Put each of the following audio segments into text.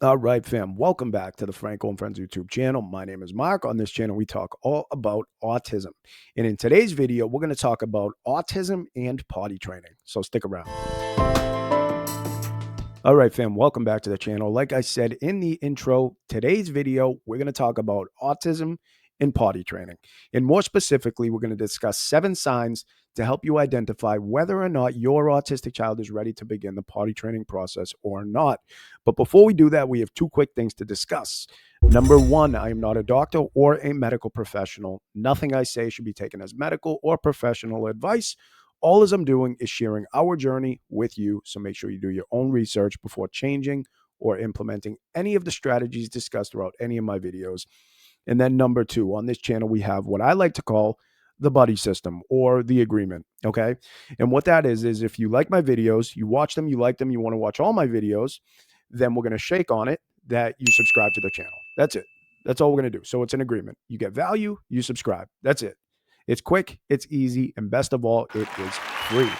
All right, fam. Welcome back to the Franco and Friends YouTube channel. My name is Mark. On this channel, we talk all about autism. And in today's video, we're going to talk about autism and potty training. So stick around. All right, fam. Welcome back to the channel. Like I said in the intro, today's video, we're going to talk about autism and potty training. And more specifically, we're going to discuss 7 signs to help you identify whether or not your autistic child is ready to begin the potty training process or not. But before we do that, we have 2 quick things to discuss. Number 1, I am not a doctor or a medical professional. Nothing I say should be taken as medical or professional advice. All as I'm doing is sharing our journey with you. So make sure you do your own research before changing or implementing any of the strategies discussed throughout any of my videos. And then number 2, on this channel, we have what I like to call the buddy system or the agreement. Okay. And what that is if you like my videos, you watch them, you like them, you want to watch all my videos, then we're going to shake on it that you subscribe to the channel. That's it. That's all we're going to do. So it's an agreement. You get value, you subscribe. That's it. It's quick, it's easy, and best of all, it is free.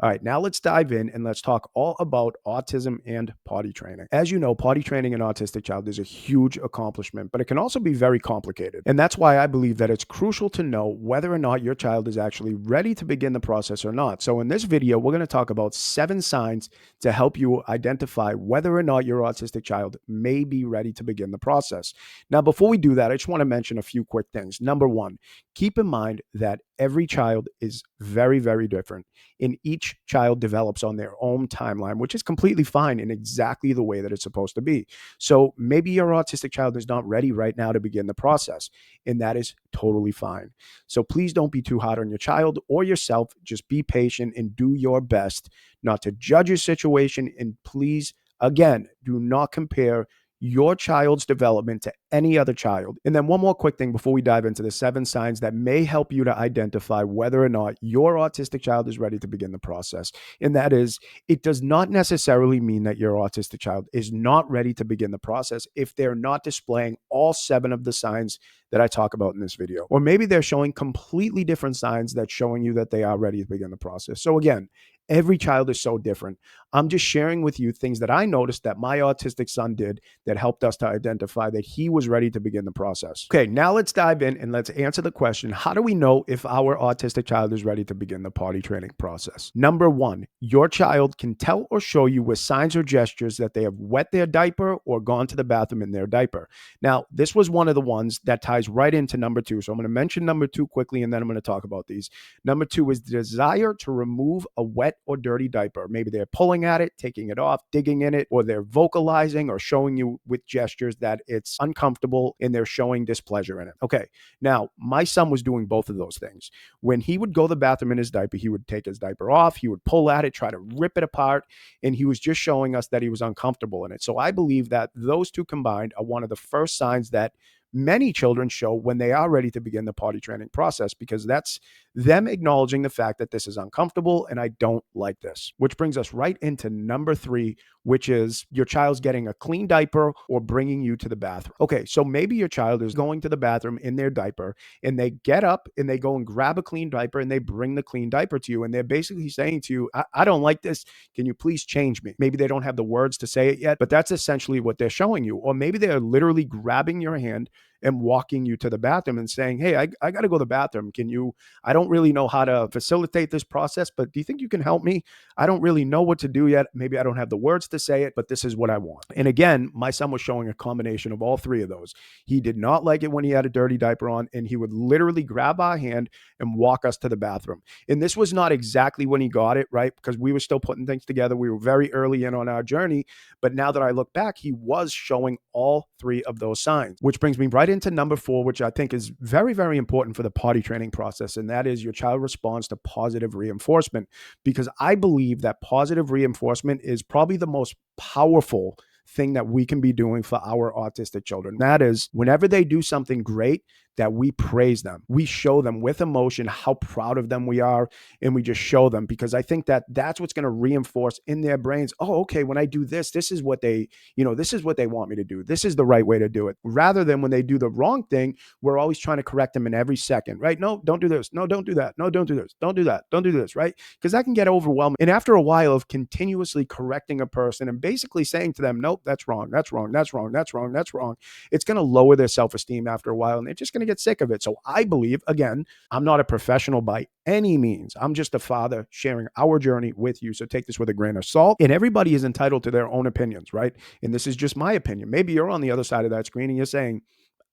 All right, now let's dive in and let's talk all about autism and potty training. As you know, potty training an autistic child is a huge accomplishment, but it can also be very complicated. And that's why I believe that it's crucial to know whether or not your child is actually ready to begin the process or not. So in this video, we're going to talk about 7 signs to help you identify whether or not your autistic child may be ready to begin the process. Now, before we do that, I just want to mention a few quick things. Number 1, keep in mind that every child is very, very different, and each child develops on their own timeline, which is completely fine in exactly the way that it's supposed to be. So maybe your autistic child is not ready right now to begin the process, and that is totally fine. So please don't be too hard on your child or yourself. Just be patient and do your best not to judge your situation. And please, again, do not compare your child's development to any other child. And then one more quick thing before we dive into the 7 signs that may help you to identify whether or not your autistic child is ready to begin the process. And that is, it does not necessarily mean that your autistic child is not ready to begin the process if they're not displaying all 7 of the signs that I talk about in this video. Or maybe they're showing completely different signs that's showing you that they are ready to begin the process. So again, every child is so different. I'm just sharing with you things that I noticed that my autistic son did that helped us to identify that he was ready to begin the process. Okay, now let's dive in and let's answer the question, how do we know if our autistic child is ready to begin the potty training process? Number 1, your child can tell or show you with signs or gestures that they have wet their diaper or gone to the bathroom in their diaper. Now, this was one of the ones that ties right into number 2. So I'm going to mention number 2 quickly, and then I'm going to talk about these. Number 2 is the desire to remove a wet or dirty diaper. Maybe they're pulling at it, taking it off, digging in it, or they're vocalizing or showing you with gestures that it's uncomfortable and they're showing displeasure in it. Okay, now my son was doing both of those things. When he would go to the bathroom in his diaper, he would take his diaper off, he would pull at it, try to rip it apart, and he was just showing us that he was uncomfortable in it. So I believe that those 2 combined are one of the first signs that many children show when they are ready to begin the potty training process, because that's them acknowledging the fact that this is uncomfortable and I don't like this. Which brings us right into number 3, which is your child's getting a clean diaper or bringing you to the bathroom. Okay, so maybe your child is going to the bathroom in their diaper and they get up and they go and grab a clean diaper and they bring the clean diaper to you, and they're basically saying to you, I don't like this. Can you please change me? Maybe they don't have the words to say it yet, but that's essentially what they're showing you. Or maybe they're literally grabbing your hand and walking you to the bathroom and saying, hey, I got to go to the bathroom. I don't really know how to facilitate this process, but do you think you can help me? I don't really know what to do yet. Maybe I don't have the words to say it, but this is what I want. And again, my son was showing a combination of all 3 of those. He did not like it when he had a dirty diaper on, and he would literally grab our hand and walk us to the bathroom. And this was not exactly when he got it, right? Because we were still putting things together. We were very early in on our journey. But now that I look back, he was showing all 3 of those signs, which brings me right into number 4, which I think is very, very important for the potty training process. And that is your child responds to positive reinforcement, because I believe that positive reinforcement is probably the most powerful thing that we can be doing for our autistic children. That is, whenever they do something great, that we praise them. We show them with emotion how proud of them we are, and we just show them, because I think that that's what's going to reinforce in their brains, oh, okay, when I do this, this is what they, this is what they want me to do. This is the right way to do it. Rather than when they do the wrong thing, we're always trying to correct them in every second, right? No, don't do this. No, don't do that. No, don't do this. Don't do that. Don't do this, right? Because that can get overwhelming. And after a while of continuously correcting a person and basically saying to them, nope, that's wrong, that's wrong, that's wrong, that's wrong, that's wrong, it's going to lower their self-esteem after a while, and they're just going to get sick of it. So I believe, again, I'm not a professional by any means. I'm just a father sharing our journey with you. So take this with a grain of salt. And everybody is entitled to their own opinions, right? And this is just my opinion. Maybe you're on the other side of that screen and you're saying,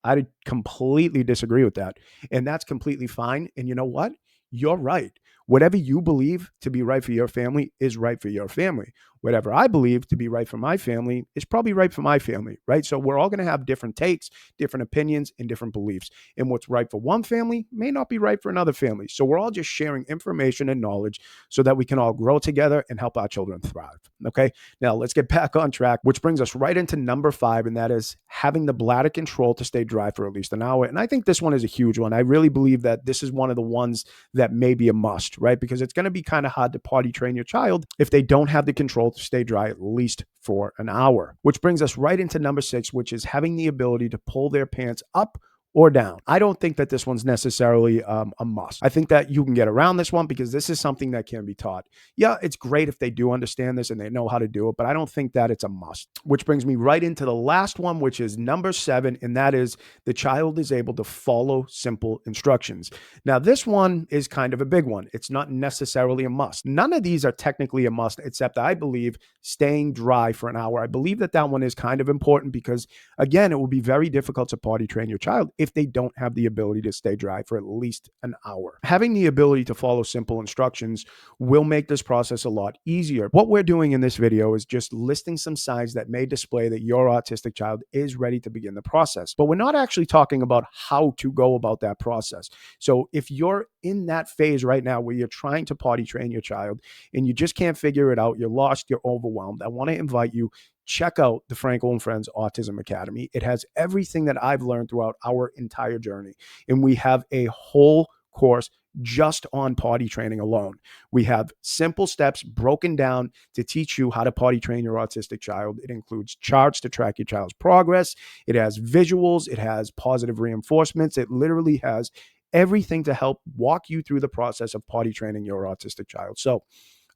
I completely disagree with that. And that's completely fine. And you know what? You're right. Whatever you believe to be right for your family is right for your family. Whatever I believe to be right for my family is probably right for my family, right? So we're all going to have different takes, different opinions, and different beliefs. And what's right for one family may not be right for another family. So we're all just sharing information and knowledge so that we can all grow together and help our children thrive. Okay. Now let's get back on track, which brings us right into number 5, and that is having the bladder control to stay dry for at least an hour. And I think this one is a huge one. I really believe that this is one of the ones that may be a must, right? Because it's going to be kind of hard to potty train your child if they don't have the control to stay dry at least for an hour. Which brings us right into number 6, which is having the ability to pull their pants up or down. I don't think that this one's necessarily a must. I think that you can get around this one because this is something that can be taught. Yeah, it's great if they do understand this and they know how to do it, but I don't think that it's a must. Which brings me right into the last one, which is number 7, and that is the child is able to follow simple instructions. Now, this one is kind of a big one. It's not necessarily a must. None of these are technically a must, except I believe staying dry for an hour. I believe that that one is kind of important because, again, it will be very difficult to potty train your child if they don't have the ability to stay dry for at least an hour. Having the ability to follow simple instructions will make this process a lot easier. What we're doing in this video is just listing some signs that may display that your autistic child is ready to begin the process. But we're not actually talking about how to go about that process. So if you're in that phase right now where you're trying to potty train your child and you just can't figure it out, you're lost, you're overwhelmed, I want to invite you, check out the Franco and Friends Autism Academy. It has everything that I've learned throughout our entire journey. And we have a whole course just on potty training alone. We have simple steps broken down to teach you how to potty train your autistic child. It includes charts to track your child's progress. It has visuals. It has positive reinforcements. It literally has everything to help walk you through the process of potty training your autistic child. So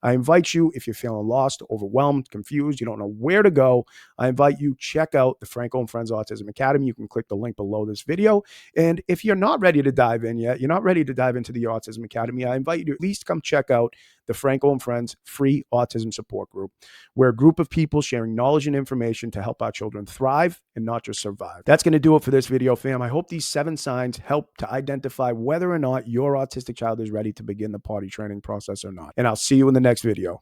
I invite you, if you're feeling lost, overwhelmed, confused, you don't know where to go, I invite you, check out the Franco and Friends Autism Academy. You can click the link below this video. And if you're not ready to dive in yet, you're not ready to dive into the Autism Academy, I invite you to at least come check out the Franco and Friends free autism support group. We're a group of people sharing knowledge and information to help our children thrive and not just survive. That's going to do it for this video, fam. I hope these 7 signs help to identify whether or not your autistic child is ready to begin the potty training process or not. And I'll see you in the next video.